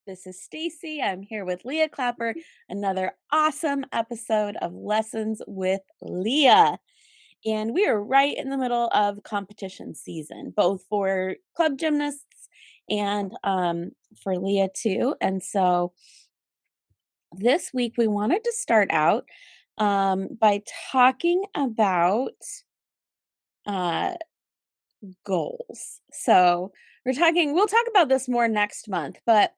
This is Stacie. I'm here with Leah Clapper, another awesome episode of Lessons with Leah. And we are right in the middle of competition season, both for club gymnasts and for Leah too. And so this week we wanted to start out by talking about uh, goals. So we'll talk about this more next month, but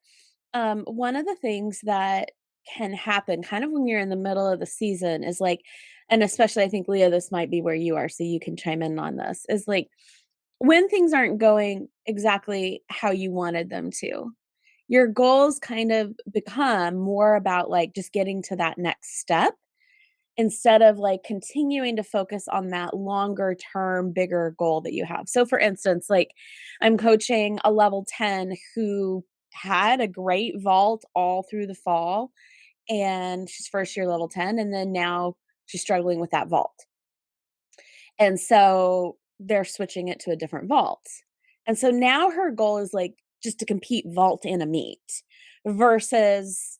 one of the things that can happen kind of when you're in the middle of the season is like, and especially I think Leah, this might be where you are, so you can chime in on this, is like when things aren't going exactly how you wanted them to, your goals kind of become more about like just getting to that next step instead of like continuing to focus on that longer term, bigger goal that you have. So, for instance, like I'm coaching a level 10 who had a great vault all through the fall, and she's first year level 10, and then now she's struggling with that vault. And so they're switching it to a different vault. And so now her goal is like just to compete vault in a meet versus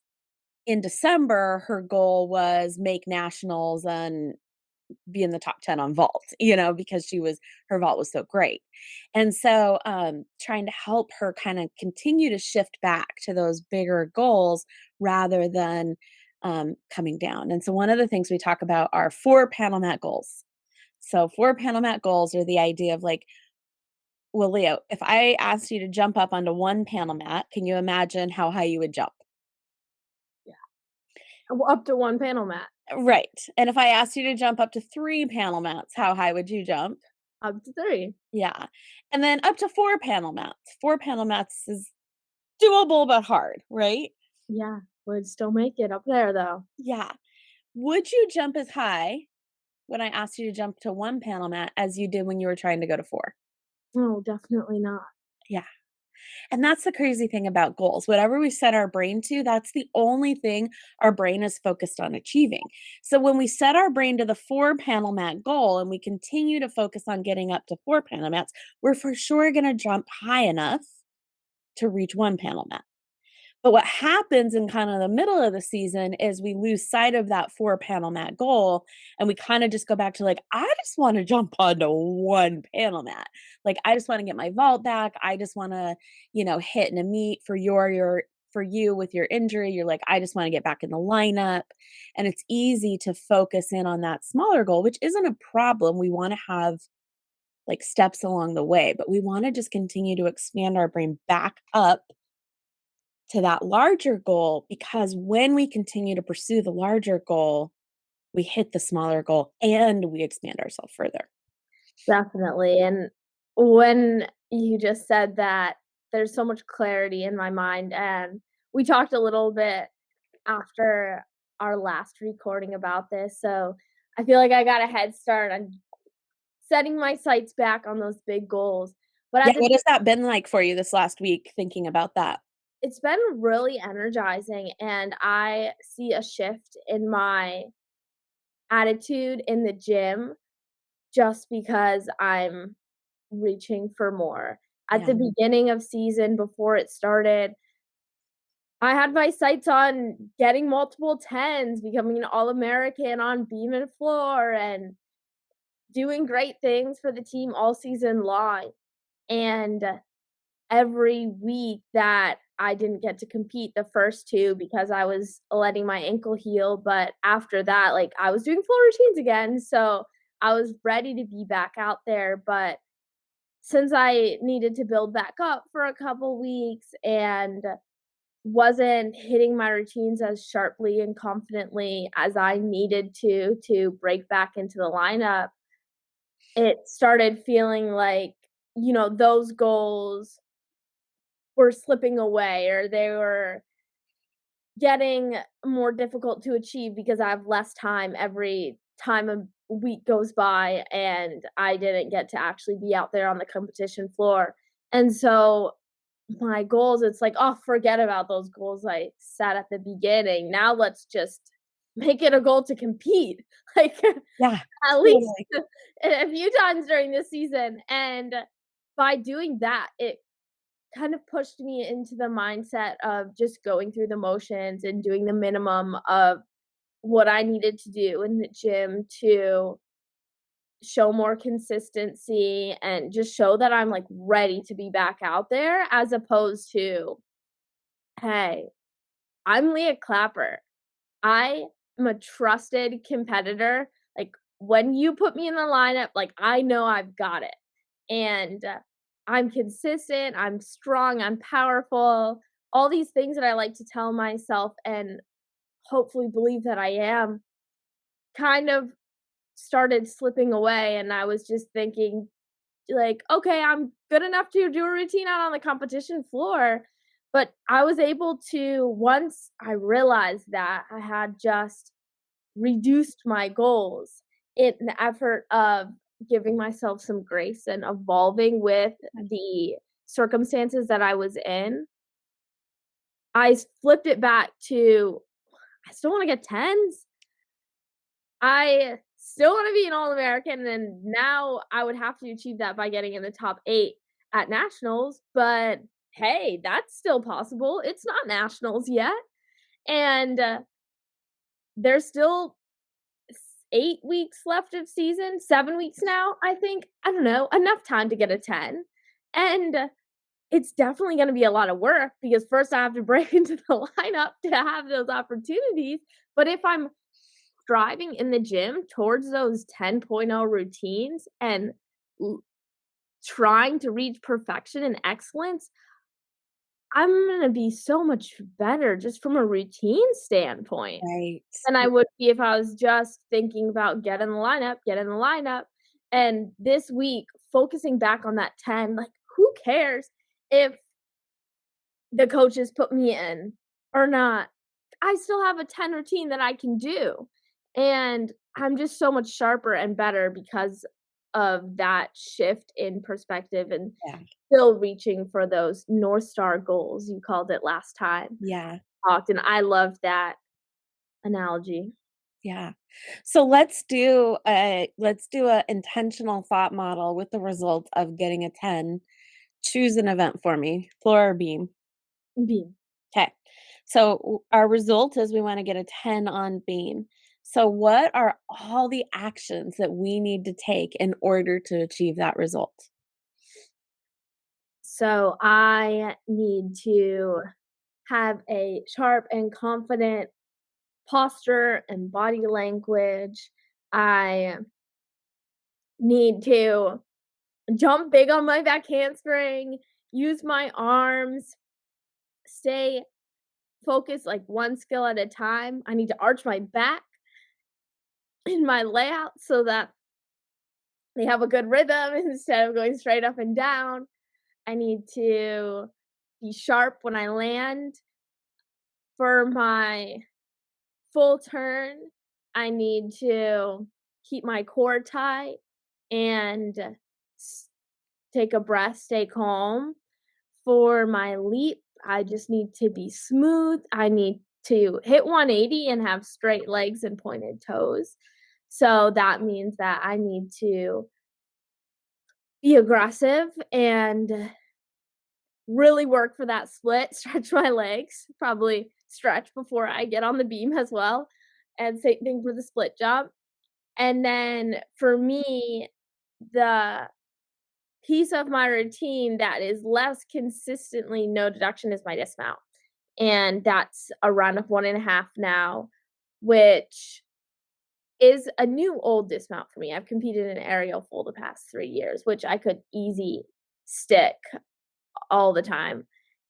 in December, her goal was make nationals and be in the top 10 on vault, because her vault was so great. And so trying to help her kind of continue to shift back to those bigger goals rather than coming down. And so one of the things we talk about are 4 panel mat goals. So 4 panel mat goals are the idea of like, well, Leo, if I asked you to jump up onto one panel mat, can you imagine how high you would jump? Up to one panel mat. Right. And if I asked you to jump up to 3 panel mats, how high would you jump? Up to 3. Yeah. And then up to 4 panel mats. 4 panel mats is doable but hard, right? Yeah, would still make it up there, though. Yeah. Would you jump as high when I asked you to jump to 1 panel mat as you did when you were trying to go to 4? No, definitely not. Yeah. And that's the crazy thing about goals. Whatever we set our brain to, that's the only thing our brain is focused on achieving. So when we set our brain to the 4 panel mat goal and we continue to focus on getting up to 4 panel mats, we're for sure going to jump high enough to reach 1 panel mat. But what happens in kind of the middle of the season is we lose sight of that 4 panel mat goal and we kind of just go back to like, I just want to jump onto 1 panel mat. Like I just want to get my vault back. I just want to, hit in a meet for for you with your injury. You're like, I just want to get back in the lineup. And it's easy to focus in on that smaller goal, which isn't a problem. We want to have like steps along the way, but we want to just continue to expand our brain back up to that larger goal, because when we continue to pursue the larger goal, we hit the smaller goal and we expand ourselves further. Definitely, and when you just said that, there's so much clarity in my mind, and we talked a little bit after our last recording about this, so I feel like I got a head start on setting my sights back on those big goals, but Yeah, at the what has that been like for you this last week thinking about that? it's been really energizing, and I see a shift in my attitude in the gym just because I'm reaching for more. At Yeah. the beginning of season, before it started, I had my sights on getting multiple 10s, becoming an All-American on beam and floor, and doing great things for the team all season long. And every week that I didn't get to compete the first 2 because I was letting my ankle heal, but after that, like, I was doing full routines again, so I was ready to be back out there, but since I needed to build back up for a couple weeks and wasn't hitting my routines as sharply and confidently as I needed to break back into the lineup, it started feeling like, those goals were slipping away, or they were getting more difficult to achieve because I have less time every time a week goes by and I didn't get to actually be out there on the competition floor. And so my goals, it's like, oh, forget about those goals I set at the beginning. Now let's just make it a goal to compete. Like Yeah, at least totally. a few times during the season. And by doing that, it kind of pushed me into the mindset of just going through the motions and doing the minimum of what I needed to do in the gym to show more consistency and just show that I'm, like, ready to be back out there as opposed to, "Hey, I'm Leah Clapper. I am a trusted competitor. Like, when you put me in the lineup, like, I know I've got it. And I'm consistent, I'm strong, I'm powerful." All these things that I like to tell myself and hopefully believe that I am kind of started slipping away. And I was just thinking, like, okay, I'm good enough to do a routine out on the competition floor. But I was able to, once I realized that I had just reduced my goals in the effort of giving myself some grace and evolving with the circumstances that I was in, flipped it back to I still want to get tens. I still want to be an All American, and now I would have to achieve that by getting in the top 8 at nationals. But hey, that's still possible. It's not nationals yet. And there's still 8 weeks left of season, 7 weeks now, I think. I don't know, enough time to get a 10. And it's definitely gonna be a lot of work because first I have to break into the lineup to have those opportunities. But if I'm striving in the gym towards those 10.0 routines and l trying to reach perfection and excellence, I'm gonna be so much better just from a routine standpoint Right. than I would be if I was just thinking about get in the lineup. And this week, focusing back on that 10, like, who cares if the coaches put me in or not? I still have a 10 routine that I can do. And I'm just so much sharper and better because of that shift in perspective and Yeah. still reaching for those North Star goals, you called it last time Yeah. talked, and I love that analogy. Yeah. So let's do a intentional thought model with the result of getting a 10. Choose an event for me, floor or beam. Being Okay. So our result is we want to get a 10 on beam. So what are all the actions that we need to take in order to achieve that result? So I need to have a sharp and confident posture and body language. I need to jump big on my back handspring, use my arms, stay focused like one skill at a time. I need to arch my back in my layout so that they have a good rhythm instead of going straight up and down. I need to be sharp when I land. For my full turn, I need to keep my core tight and s- take a breath, stay calm. For my leap, I just need to be smooth. I need to hit 180 and have straight legs and pointed toes. So that means that I need to be aggressive and really work for that split, stretch my legs, probably stretch before I get on the beam as well, and same thing for the split jump. And then for me, the piece of my routine that is less consistently no deduction is my dismount. And that's a run of 1.5 now, which is a new old dismount for me. I've competed in aerial full the past 3 years, which I could easy stick all the time.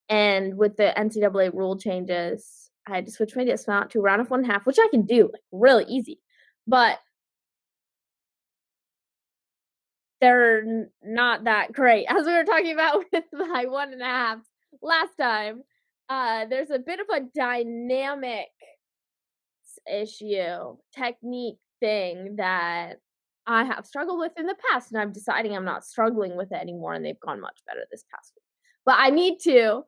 And with the NCAA rule changes, I had to switch my dismount to a round of 1.5, which I can do, like, really easy. But they're not that great. As we were talking about with my 1.5 last time, there's a bit of a dynamic issue, technique thing that I have struggled with in the past, and I'm deciding I'm not struggling with it anymore, and they've gone much better this past week. But I need to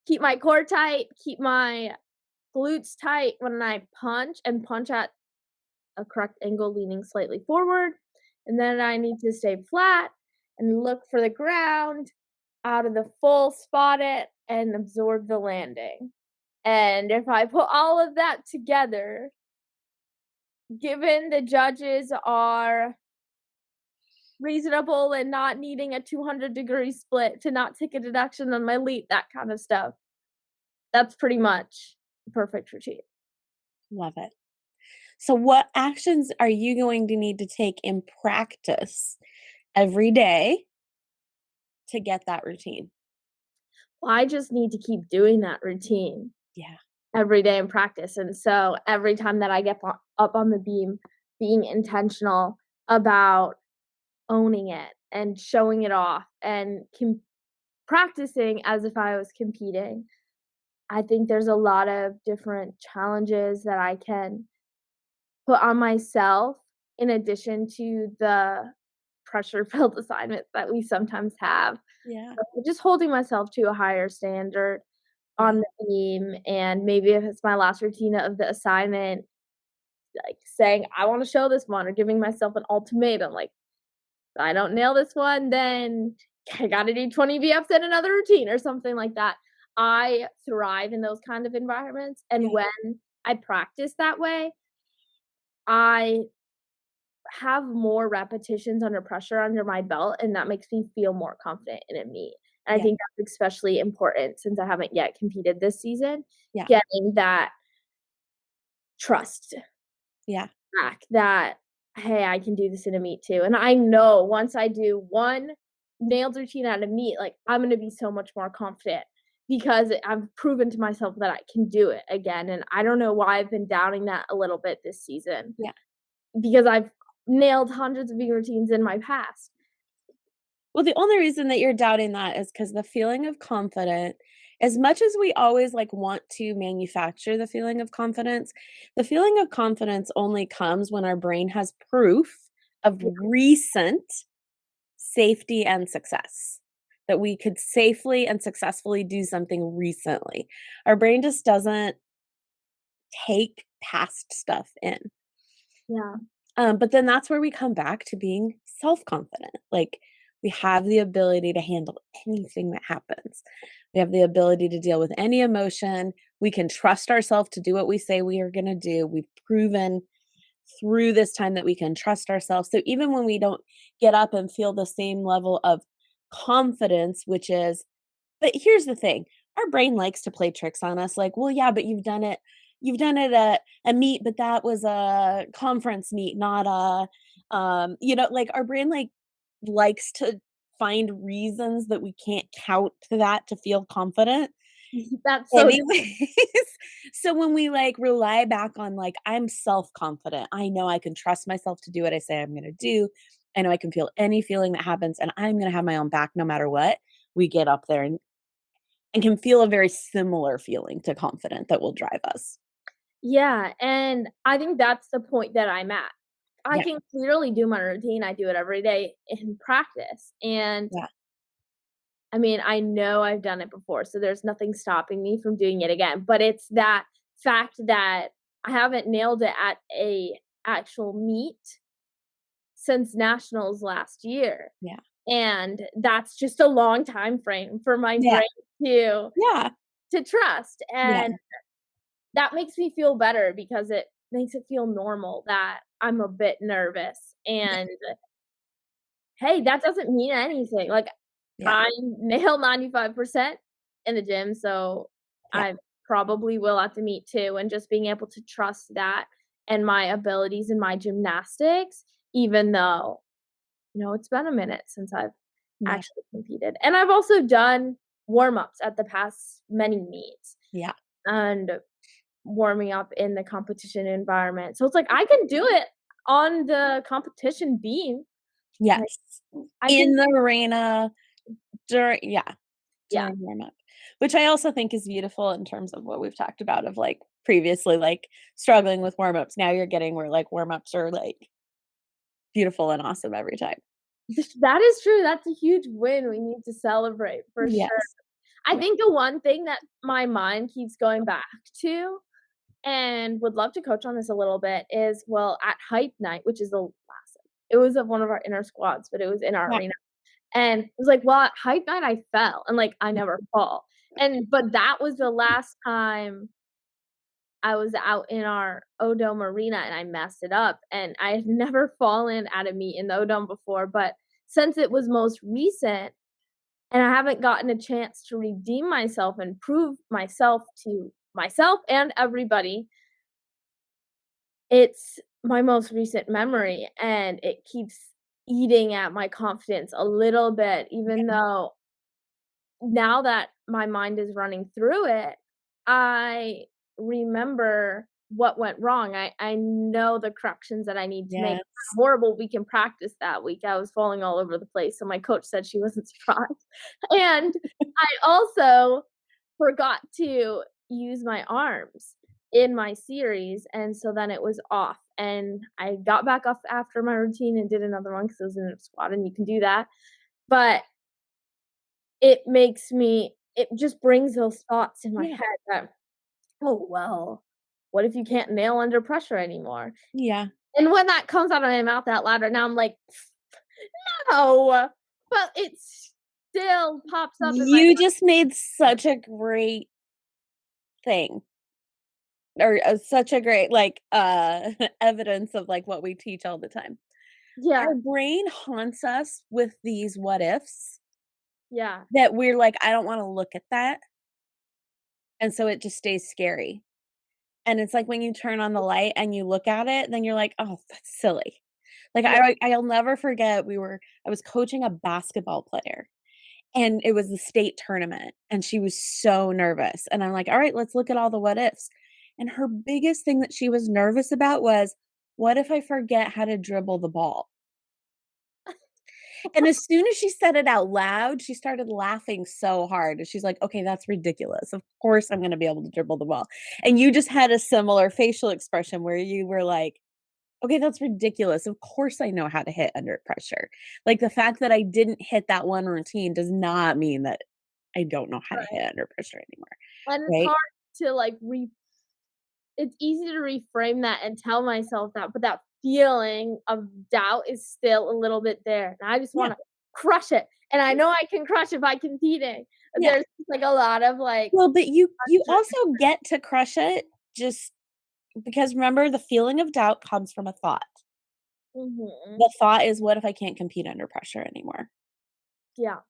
keep my core tight, keep my glutes tight when I punch, and punch at a correct angle, leaning slightly forward. And then I need to stay flat and look for the ground. out of the full, spot it, and absorb the landing. And if I put all of that together, given the judges are reasonable and not needing a 200-degree split to not take a deduction on my leap, that kind of stuff, that's pretty much the perfect routine. Love it. So, what actions are you going to need to take in practice every day to get that routine? Well, I just need to keep doing that routine Yeah. every day in practice, and so every time that I get up on the beam, being intentional about owning it and showing it off and practicing as if I was competing. I think there's a lot of different challenges that I can put on myself in addition to the pressure-filled assignments that we sometimes have. Yeah. So just holding myself to a higher standard Yeah. on the beam, and maybe if it's my last routine of the assignment, like saying, "I wanna show this one," or giving myself an ultimatum, like, "If I don't nail this one, then I gotta do 20 V-ups in another routine," or something like that. I thrive in those kind of environments, and Yeah. when I practice that way, I have more repetitions under pressure under my belt, and that makes me feel more confident in a meet. And I Yeah. think that's especially important since I haven't yet competed this season, Yeah. getting that trust Yeah. back that, "Hey, I can do this in a meet too." And I know once I do one nailed routine at a meet, like, I'm gonna be so much more confident because I've proven to myself that I can do it again, and I don't know why I've been doubting that a little bit this season Yeah. because I've nailed hundreds of routines in my past. Well, the only reason that you're doubting that is because the feeling of confident, as much as we always like want to manufacture the feeling of confidence, the feeling of confidence only comes when our brain has proof of Yeah, recent safety and success. That we could safely and successfully do something recently. Our brain just doesn't take past stuff in. yeah, But then that's where we come back to being self-confident. Like, we have the ability to handle anything that happens. We have the ability to deal with any emotion. We can trust ourselves to do what we say we are gonna do. We've proven through this time that we can trust ourselves. So even when we don't get up and feel the same level of confidence, which is but here's the thing, our brain likes to play tricks on us, like, "Well, yeah, but you've done it at a meet, but that was a conference meet, not like, our brain, like, likes to find reasons that we can't count to that to feel confident that's so anyways. So when we, like, rely back on, like, "I'm self-confident, I know I can trust myself to do what I say I'm gonna do, I know I can feel any feeling that happens, and I'm gonna have my own back no matter what," we get up there and can feel a very similar feeling to confident that will drive us. yeah, and I think that's the point that I'm at. I Yeah, can clearly do my routine, I do it every day in practice, and yeah, I mean, I know I've done it before, so there's nothing stopping me from doing it again, but it's that fact that I haven't nailed it at a actual meet since nationals last year, yeah, and that's just a long time frame for my yeah, brain to yeah, trust, and yeah, that makes me feel better because it makes it feel normal that I'm a bit nervous, and hey, that doesn't mean anything, like, yeah, I nail 95% in the gym, so yeah, I probably will at the meet too, and just being able to trust that and my abilities in my gymnastics, even though, it's been a minute since I've yeah, actually competed, and I've also done warm-ups at the past many meets, yeah. and warming up in the competition environment, so it's like, I can do it on the competition beam, like, Yes. I can In the arena during yeah, yeah. during warm up, which I also think is beautiful in terms of what we've talked about of, like, previously, like, struggling with warm ups. Now you're getting where, like, warm ups are, like, beautiful and awesome every time. That is true, that's a huge win we need to celebrate for sure. Yes. I Yeah. think the one thing that my mind keeps going back to, and would love to coach on this a little bit, is, well, at hype night, which is the last it was of one of our inner squads, but it was in our Yeah. arena. And it was like, well, at height night I fell, and, like, I never fall. But that was the last time I was out in our O-Dome arena and I messed it up, and I had never fallen at a meet in the O-Dome before, but since it was most recent and I haven't gotten a chance to redeem myself and prove myself to myself and everybody, it's my most recent memory, and it keeps eating at my confidence a little bit, even Yeah. though now that my mind is running through it, I remember what went wrong. I know the corrections that I need to make. Yes. Horrible week in practice that week. I was falling all over the place, so my coach said she wasn't surprised. And I also forgot to use my arms in my series, and so then it was off. And I got back up after my routine and did another one because it was in a squat, and you can do that. But it just brings those thoughts in my Yeah. head that, "Oh, well, what if you can't nail under pressure anymore?" Yeah. And when that comes out of my mouth that loud right now, I'm like, "No," but it still pops up in my You just made such a great thing, or, such a great, like, evidence of, like, what we teach all the time. Yeah, Our brain haunts us with these what ifs yeah, that we're like, "I don't wanna look at that," and so it just stays scary. And it's like when you turn on the light and you look at it, then you're like, "Oh, that's silly." Like, yeah, I'll never forget, I was coaching a basketball player, and it was the state tournament, and she was so nervous, and I'm like, "Alright, let's look at all the what ifs." And her biggest thing that she was nervous about was, "What if I forget how to dribble the ball?" And as soon as she said it out loud, she started laughing so hard, and she's like, "Okay, that's ridiculous. Of course I'm gonna be able to dribble the ball." And you just had a similar facial expression where you were like, "Okay, that's ridiculous. Of course I know how to hit under pressure." Like, the fact that I didn't hit that one routine does not mean that I don't know how to hit right. under pressure anymore, And it's right? hard to, like, it's easy to reframe that and tell myself that, but that feeling of doubt is still a little bit there, and I just Yeah, wanna crush it, and I know I can crush it by competing. yeah. There's just, like, a lot of, like, Well, but you pressure. also get to crush it just because remember the feeling of doubt comes from a thought. Mhm. The thought is, "What if I can't compete under pressure anymore?" Yeah,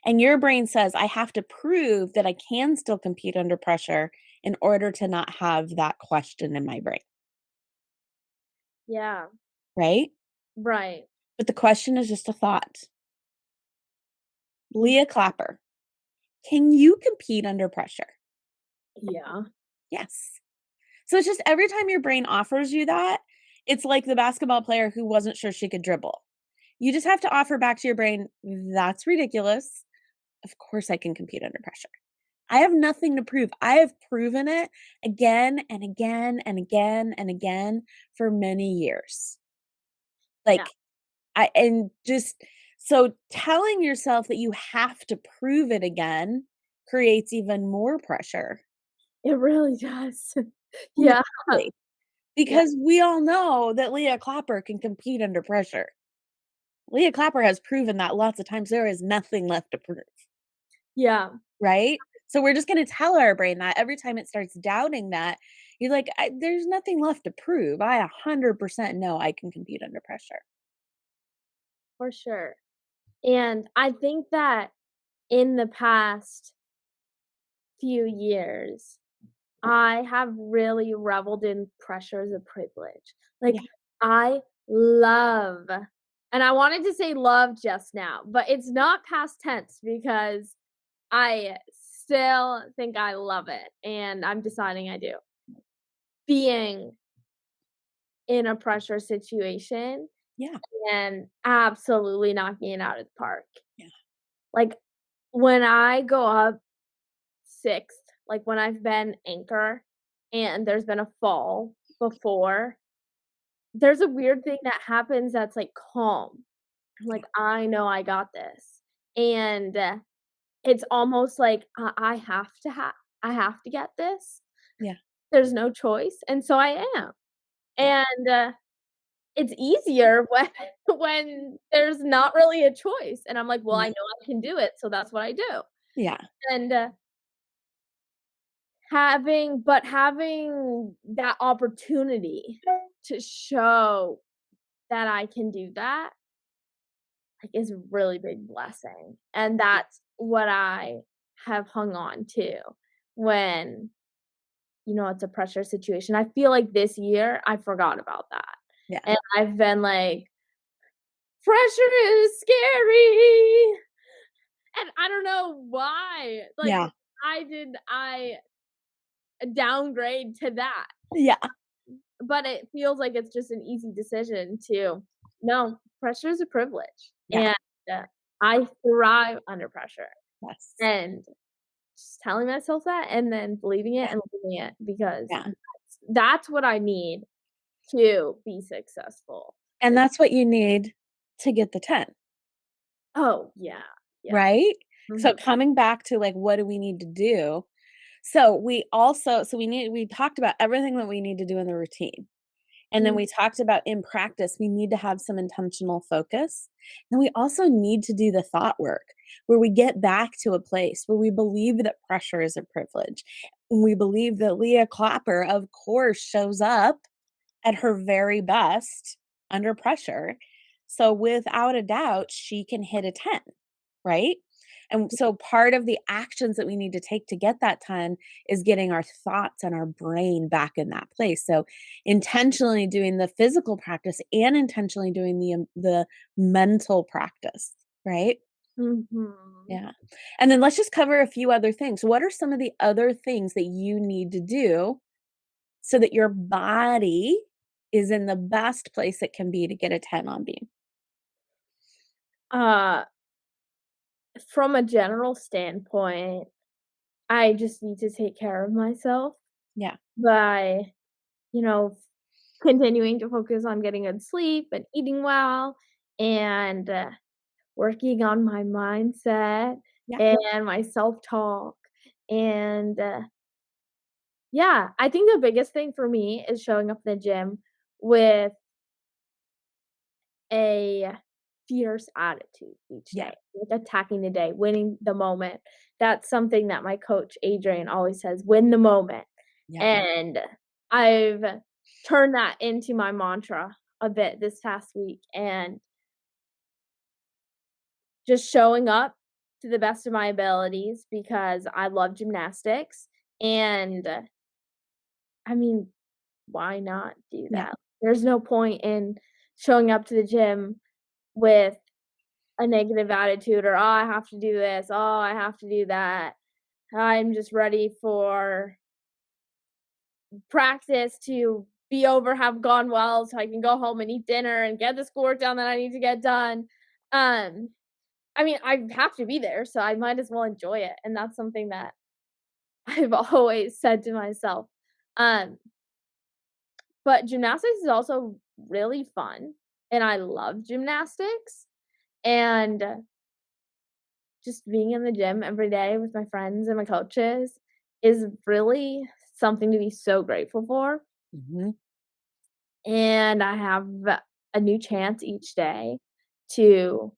And your brain says, "I have to prove that I can still compete under pressure in order to not have that question in my brain," yeah, right? right. But the question is just a thought. Mhm. Leah Clapper, can you compete under pressure? Yeah, Yes. So it's just every time your brain offers you that, it's like the basketball player who wasn't sure she could dribble. You just have to offer back to your brain, "That's ridiculous. Of course I can compete under pressure. I have nothing to prove. I have proven it again and again and again and again for many years." yeah, Like, I and just so telling yourself that you have to prove it again creates even more pressure. it really does. Yeah, Exactly. yeah, Because we all know that Leah Clapper can compete under pressure. Leah Clapper has proven that lots of times. There is nothing left to prove, yeah, right? So we're just gonna tell our brain that every time it starts doubting that, you're like, "There's nothing left to prove. I 100% know I can compete under pressure." for sure. And I think that in the past few years, I have really reveled in pressure as a privilege. Like, Yeah, I love and I wanted to say love just now, but it's not past tense because I still think I love it, and I'm deciding I do. Being in a pressure situation yeah, and absolutely knocking it out of the park. yeah, Like, when I go up 6th, like, when I've been anchor and there's been a fall before, there's a weird thing that happens that's, like, calm. I'm yeah, like, "I know I got this." And, it's almost like I have to get this. yeah, There's no choice, and so I am. yeah, And, it's easier when when there's not really a choice, and I'm like, "Well, I Yeah. know I can do it, so that's what I do." Yeah. And, having that opportunity to show that I can do that, like, is a really big blessing, and that's what I have hung on to when, it's a pressure situation. I feel like this year, I forgot about that, Yeah. and I've been like, "Pressure is scary," and I don't know why, like, Yeah. I downgrade to that, Yeah. but it feels like it's just an easy decision to, no, pressure is a privilege, Yeah. and, I thrive under pressure, Yes. and just telling myself that and then believing it Yeah. and living it because Yeah. that's what I need to be successful. And Is that's what you need to get the 10, Oh, yeah, yeah. right? So Mhm, coming back to, like, what do we need to do? So we talked about everything that we need to do in the routine. And then mm, we talked about in practice, we need to have some intentional focus. And we also need to do the thought work where we get back to a place where we believe that pressure is a privilege. And we believe that Leah Clapper, of course, shows up at her very best under pressure. So without a doubt, she can hit a 10, right? And so part of the actions that we need to take to get that 10 is getting our thoughts and our brain back in that place. So intentionally doing the physical practice and intentionally doing the mental practice, right? mhm. Yeah. And then let's just cover a few other things. What are some of the other things that you need to do so that your body is in the best place it can be to get a 10 on beam? Uh, from a general standpoint, I just need to take care of myself Yeah. by, you know, continuing to focus on getting good sleep and eating well and, working on my mindset Yeah. and my self-talk, and, yeah, I think the biggest thing for me is showing up in the gym with a fierce attitude each Yeah. day, like attacking the day, winning the moment. That's something that my coach, Adrian, always says, "Win the moment." Yeah. And I've turned that into my mantra a bit this past week, and just showing up to the best of my abilities because I love gymnastics, and, I mean, why not do Yeah. that? There's no point in showing up to the gym with a negative attitude or, "Oh, I have to do this. Oh, I have to do that. I'm just ready for practice to be over, have gone well, so I can go home and eat dinner and get the schoolwork done that I need to get done." Um, I mean, I have to be there, so I might as well enjoy it, and that's something that I've always said to myself. Um, but gymnastics is also really fun, and I love gymnastics, and just being in the gym every day with my friends and my coaches is really something to be so grateful for, Mhm. and I have a new chance each day to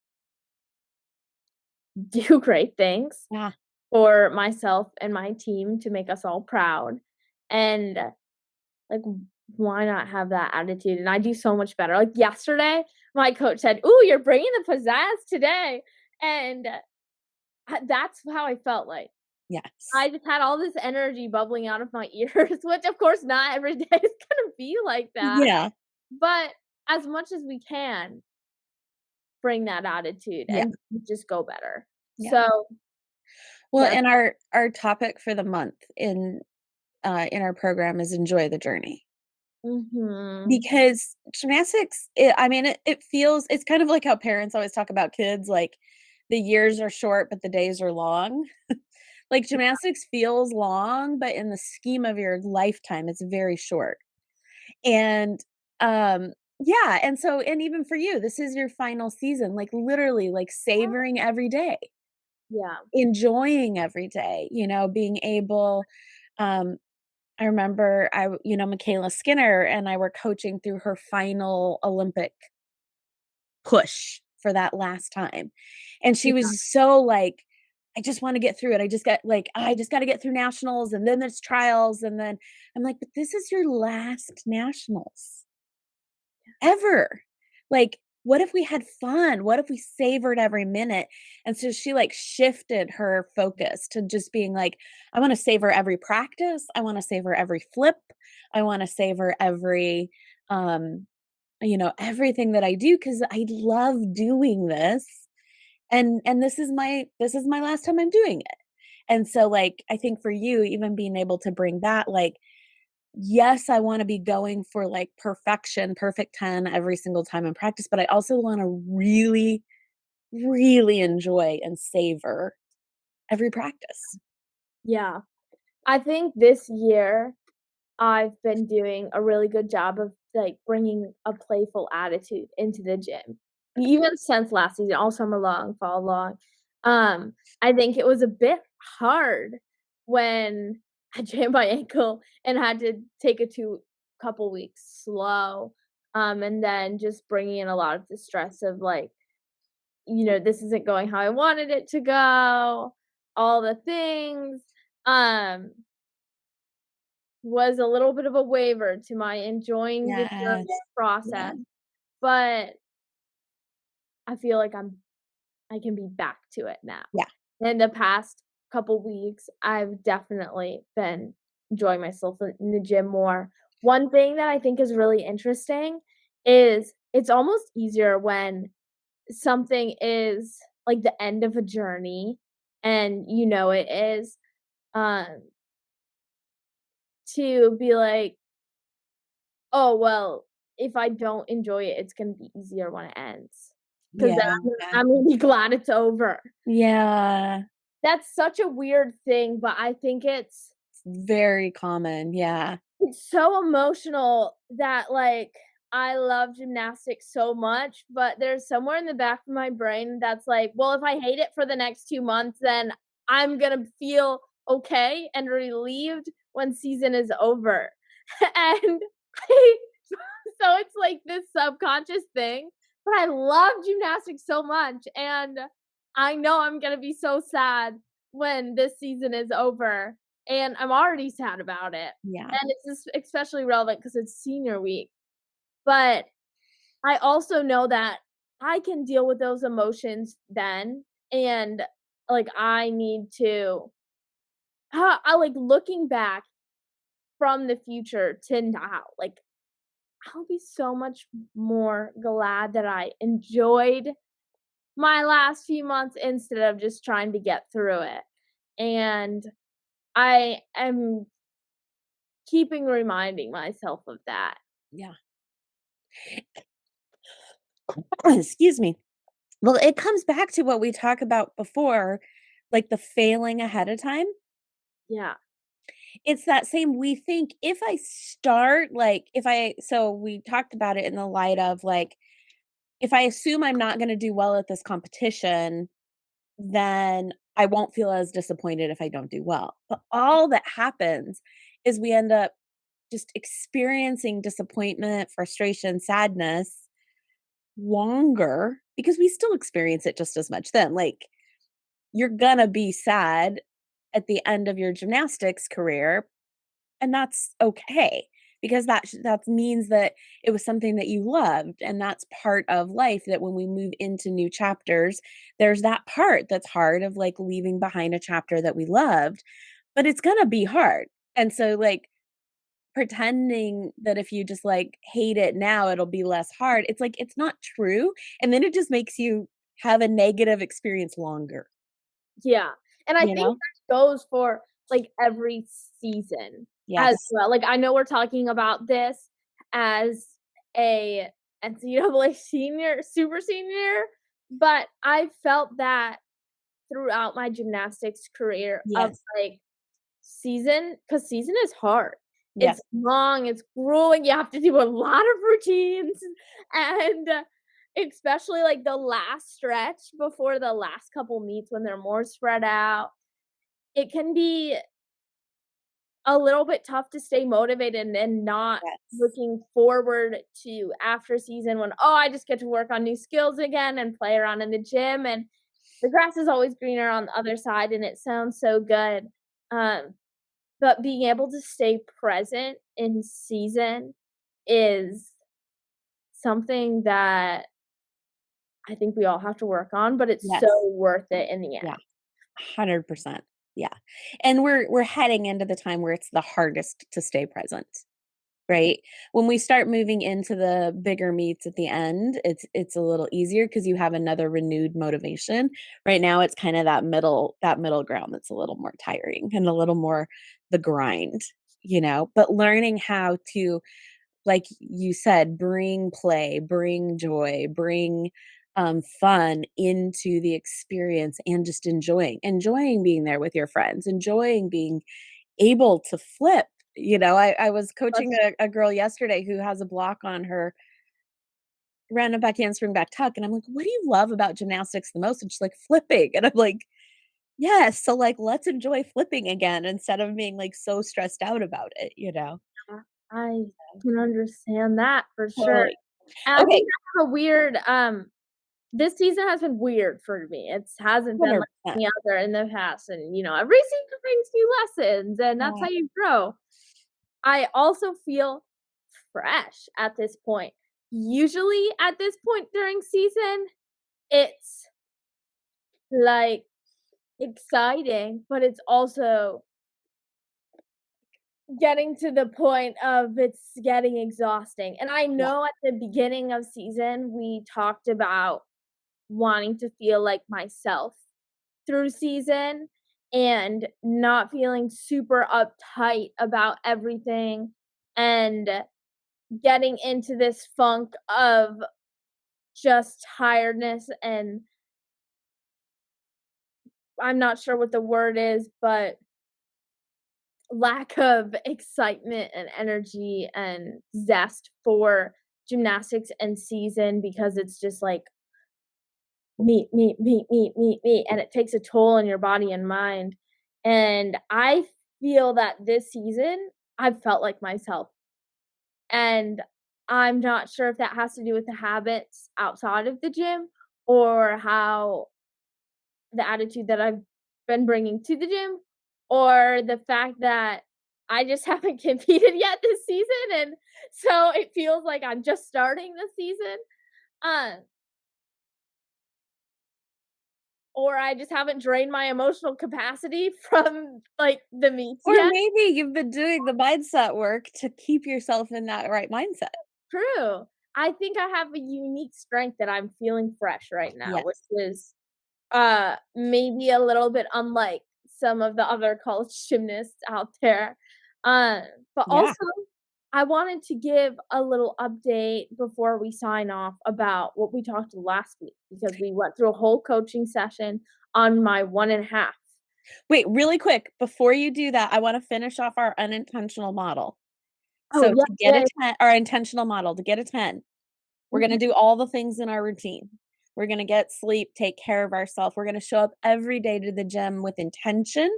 do great things Yeah. for myself and my team to make us all proud, and, like, why not have that attitude? And I do so much better. Like, yesterday, my coach said, "Ooh, you're bringing the pizzazz today," and, that's how I felt like. Yes. I just had all this energy bubbling out of my ears, which of course not every day is gonna be like that, Yeah. but as much as we can, bring that attitude Yeah. and just go better. Yeah. So, Well, that's and our topic for the month in our program is enjoy the journey. Mhm. Because gymnastics, I mean, it feels it's kind of like how parents always talk about kids, like, the years are short, but the days are long. Like, gymnastics feels long, but in the scheme of your lifetime, it's very short. And, yeah, and so and even for you, this is your final season, like, literally, like, savoring every day, Yeah. enjoying every day, being able, um I remember Michaela Skinner and I were coaching through her final Olympic push for that last time. And she Yeah. was so like, I just want to get through it. I just got to get through nationals and then there's trials. And then I'm like, but this is your last nationals ever. Like, what if we had fun? What if we savored every minute? And so she like shifted her focus to just being like, I want to savor every practice. I want to savor every flip. I want to savor every um everything that I do because I love doing this. And this is my last time I'm doing it. And so like I think for you, even being able to bring that, like, yes, I want to be going for like perfection, perfect 10 every single time in practice, but I also want to really, really enjoy and savor every practice. Yeah. I think this year I've been doing a really good job of, like, bringing a playful attitude into the gym. Even since last season, all summer long, fall long. I think it was a bit hard when I jammed my ankle and had to take it to couple weeks slow, and then just bringing in a lot of the stress of, like, this isn't going how I wanted it to go, all the things, um was a little bit of a waiver to my enjoying the Yes. journey Yeah. process, but I feel like I can be back to it now. Yeah. In the past couple weeks, I've definitely been enjoying myself in the gym more. One thing that I think is really interesting is it's almost easier when something is like the end of a journey and you know it is, um, to be like, "Oh, well, if I don't enjoy it, it's gonna be easier when it ends, because then Yeah. Yeah. I'm gonna be glad it's over." Yeah. That's such a weird thing, but I think Very common. Yeah. it's so emotional that, like, I love gymnastics so much, but there's somewhere in the back of my brain that's like, "Well, if I hate it for the next 2 months, then I'm gonna feel okay and relieved when season is over." And I so it's like this subconscious thing, but I love gymnastics so much, and I know I'm gonna be so sad when this season is over, and I'm already sad about it, Yeah. and it's just especially relevant because it's senior week, but I also know that I can deal with those emotions then, and, like, I need to I like, looking back from the future to now, like, I'll be so much more glad that I enjoyed my last few months instead of just trying to get through it. And I am keeping reminding myself of that. Yeah. Excuse me. Well, it comes back to what we talked about before, like the failing ahead of time. Yeah. It's that same we think if I start like if I so we talked about it in the light of like if I assume I'm not going to do well at this competition, then I won't feel as disappointed if I don't do well. But all that happens is we end up just experiencing disappointment, frustration, sadness longer because we still experience it just as much then. Like you're gonna be sad at the end of your gymnastics career, and that's okay because that means that it was something that you loved, and that's part of life that when we move into new chapters, there's that part that's hard of, like, leaving behind a chapter that we loved, but it's gonna be hard, and so, like, pretending that if you just, like, hate it now, it'll be less hard, it's like, it's not true, and then it just makes you have a negative experience longer, Yeah. And I you think know? that goes for, like, every season as Yes. well. Like, I know we're talking about this as a NCAA senior, super senior, but I felt that throughout my gymnastics career of, Yes. like, because season is hard. Yes. It's long, it's grueling, you have to do a lot of routines, and especially, like, the last stretch before the last couple meets when they're more spread out, it can be a little bit tough to stay motivated and not Yes. looking forward to after season when, "Oh, I just get to work on new skills again and play around in the gym," and the grass is always greener on the other side, and it sounds so good. Um, but being able to stay present in season is something that I think we all have to work on, but it's so Yes. worth it in the Yeah. end. 100%. Yeah. And we're heading into the time where it's the hardest to stay present, right? When we start moving into the bigger meets at the end, it's a little easier because you have another renewed motivation. Right now it's kind of that middle ground that's a little more tiring and a little more the grind, but learning how to, like you said, bring play, bring joy, bring fun into the experience and just enjoying being there with your friends, enjoying being able to flip. I was coaching That's a girl yesterday who has a block on her random back handspring back tuck. And I'm like, what do you love about gymnastics the most? And she's like, flipping. And I'm like, yes. So, like, let's enjoy flipping again instead of being like so stressed out about it. I can understand that for sure. Totally. And I Okay. think that's a weird, this season has been weird for me. It hasn't been like 100%. any other in the past, and, every season brings new lessons, and that's Yeah. how you grow. I also feel fresh at this point. Usually at this point during season, it's, like, exciting, but it's also getting to the point of it's getting exhausting, and I Yeah. know at the beginning of season, we talked about wanting to feel like myself through season and not feeling super uptight about everything and getting into this funk of just tiredness and I'm not sure what the word is, but lack of excitement and energy and zest for gymnastics and season because it's just like meet, meet, meet, meet, meet, meet, and it takes a toll on your body and mind. And I feel that this season, I've felt like myself. And I'm not sure if that has to do with the habits outside of the gym or how the attitude that I've been bringing to the gym or the fact that I just haven't competed yet this season. And so it feels like I'm just starting the season. Uh, or I just haven't drained my emotional capacity from, like, the meets Or yet. maybe you've been doing the mindset work to keep yourself in that right mindset. True. I think I have a unique strength that I'm feeling fresh right now, which Yes. is, maybe a little bit unlike some of the other college gymnasts out there. Uh, but Yeah. also, I wanted to give a little update before we sign off about what we talked last week because we went through a whole coaching session on my 1.5. Wait, really quick, before you do that, I wanna finish off our unintentional model. Oh, So yeah, to get yeah, a 10 our intentional model, to get a 10, we're mhm. gonna do all the things in our routine. We're gonna get sleep, take care of ourselves. We're gonna show up every day to the gym with intention,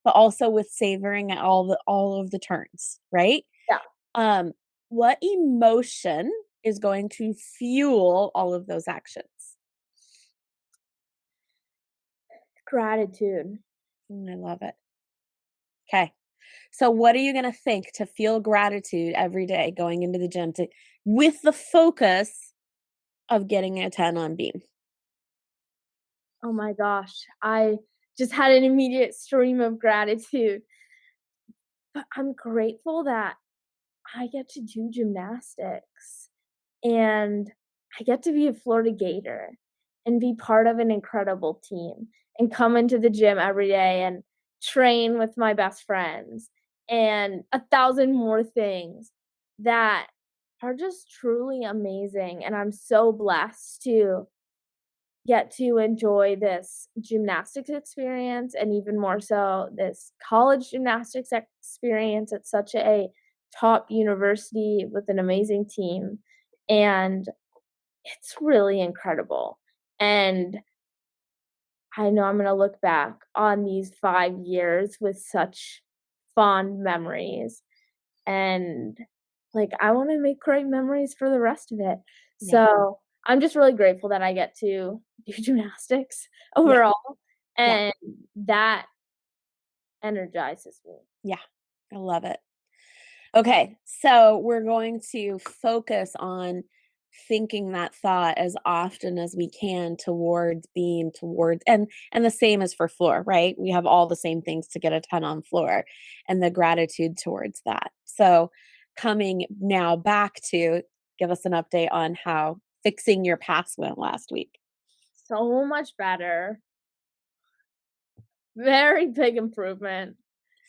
but also with savoring all of the turns, right? Yeah, Um, what emotion is going to fuel all of those actions? gratitude. I love it. Okay. So what are you gonna think to feel gratitude every day going into the gym to with the focus of getting a 10 on beam? Oh my gosh, I just had an immediate stream of gratitude. But I'm grateful that I get to do gymnastics and I get to be a Florida Gator and be part of an incredible team and come into the gym every day and train with my best friends and 1,000 more things that are just truly amazing. And I'm so blessed to get to enjoy this gymnastics experience and even more so this college gymnastics experience at such a top university with an amazing team. And it's really incredible. And I know I'm going to look back on these 5 years with such fond memories, and, like, I wanna make great memories for the rest of it. Yeah. So, I'm just really grateful that I get to do gymnastics Yeah. overall, Yeah. and that energizes me. Yeah. I love it. Okay, so we're going to focus on thinking that thought as often as we can towards being towards and the same as for floor, right? We have all the same things to get a 10 on floor and the gratitude towards that. So coming now back to give us an update on how fixing your pass went last week. So much better. Very big improvement.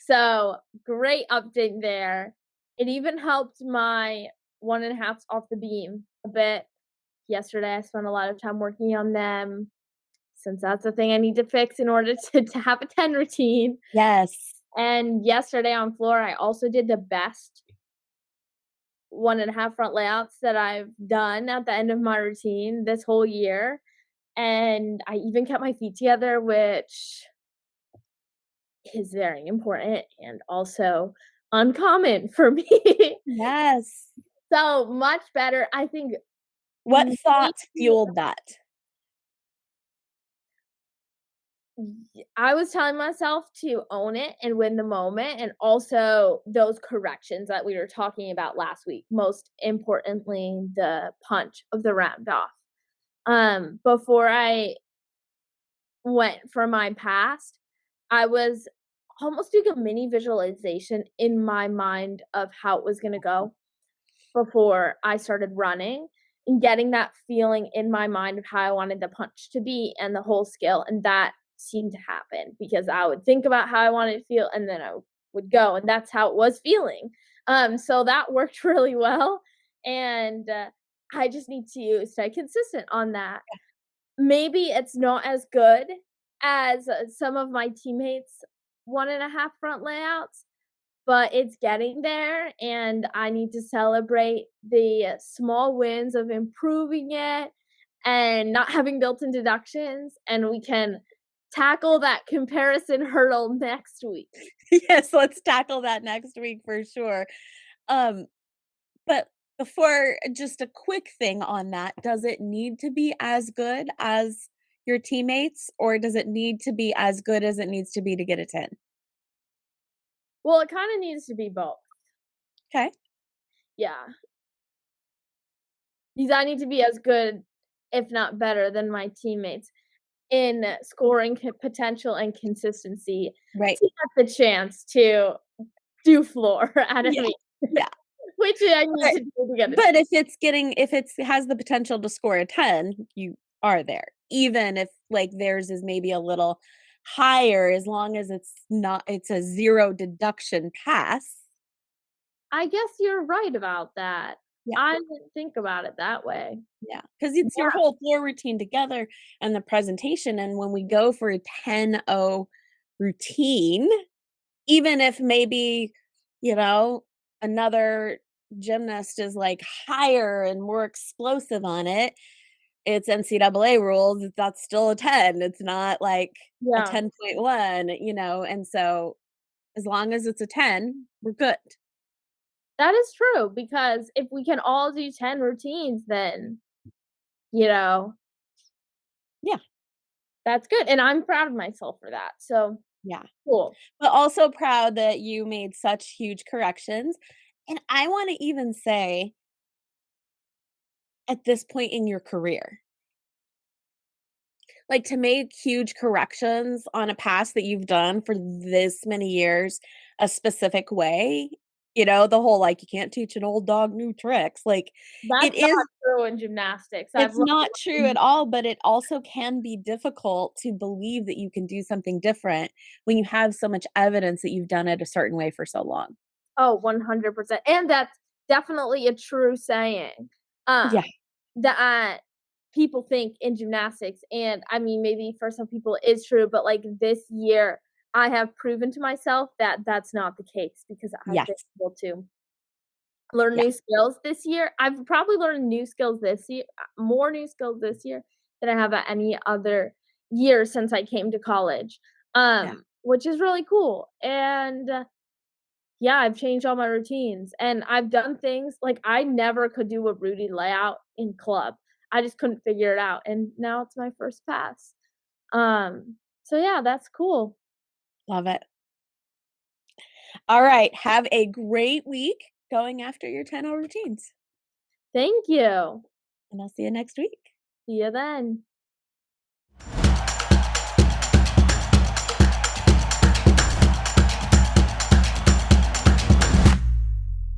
So, great update there. It even helped my 1.5s off the beam a bit. Yesterday, I spent a lot of time working on them since that's the thing I need to fix in order to have a 10 routine. Yes. And yesterday on floor, I also did the best 1.5 front layouts that I've done at the end of my routine this whole year. And I even kept my feet together, which is very important and also uncommon for me. Yes. So much better. I think What maybe thoughts fueled that? I was telling myself to own it and win the moment, and also those corrections that we were talking about last week, most importantly, the punch of the round off. Before I went for my past, I was almost doing a mini visualization in my mind of how it was gonna go before I started running and getting that feeling in my mind of how I wanted the punch to be and the whole skill, and that seemed to happen because I would think about how I wanted to feel and then I would go, and that's how it was feeling. So that worked really well, and, I just need to stay consistent on that. Maybe it's not as good as, some of my teammates' 1.5 front layouts, but it's getting there, and I need to celebrate the small wins of improving it and not having built-in deductions, and we can tackle that comparison hurdle next week. Yes, let's tackle that next week for sure. Um, but before just a quick thing on that, does it need to be as good as your teammates, or does it need to be as good as it needs to be to get a 10? Well, it kinda needs to be both. Okay. Yeah. Because I need to be as good, if not better, than my teammates in scoring potential and consistency Right. to get the chance to do floor at a Yeah. meet, Yeah. which I need But to do to get it. but if it has the potential to score a 10, you are there. Even if like theirs is maybe a little higher, as long as it's a 0 deduction pass. I guess you're right about that. Yeah. I didn't think about it that way. Yeah, because it's your Yeah, whole floor routine together and the presentation, and when we go for a 10-0 routine, even if maybe, another gymnast is, like, higher and more explosive on it, it's NCAA rules, that's still a 10, it's not like a yeah, 10.1, and so as long as it's a 10, we're good. that is true because if we can all do 10 routines, then, you know, Yeah, that's good, and I'm proud of myself for that, so yeah. cool. But also proud that you made such huge corrections. And I wanna even say, at this point in your career, like, to make huge corrections on a pass that you've done for this many years a specific way, the whole, like, "You can't teach an old dog new tricks," like, it That's not is true in gymnastics, I've it's learned not true at all, but it also can be difficult to believe that you can do something different when you have so much evidence that you've done it a certain way for so long. oh, 100%, and that's definitely a true saying, Yeah, that people think in gymnastics, and, I mean, maybe for some people it is true, but, like, this year, I have proven to myself that that's not the case because I've yes, been able to learn yeah, new skills this year. I've probably learned new skills this year more new skills this year than I have at any other year since I came to college, yeah. which is really cool, and Yeah, I've changed all my routines, and I've done things like, I never could do a routine layout in club. I just couldn't figure it out, and now it's my first pass. So yeah, that's cool. Love it. All right. Have a great week going after your 10-hour routines, Thank you. and I'll see you next week. See you then.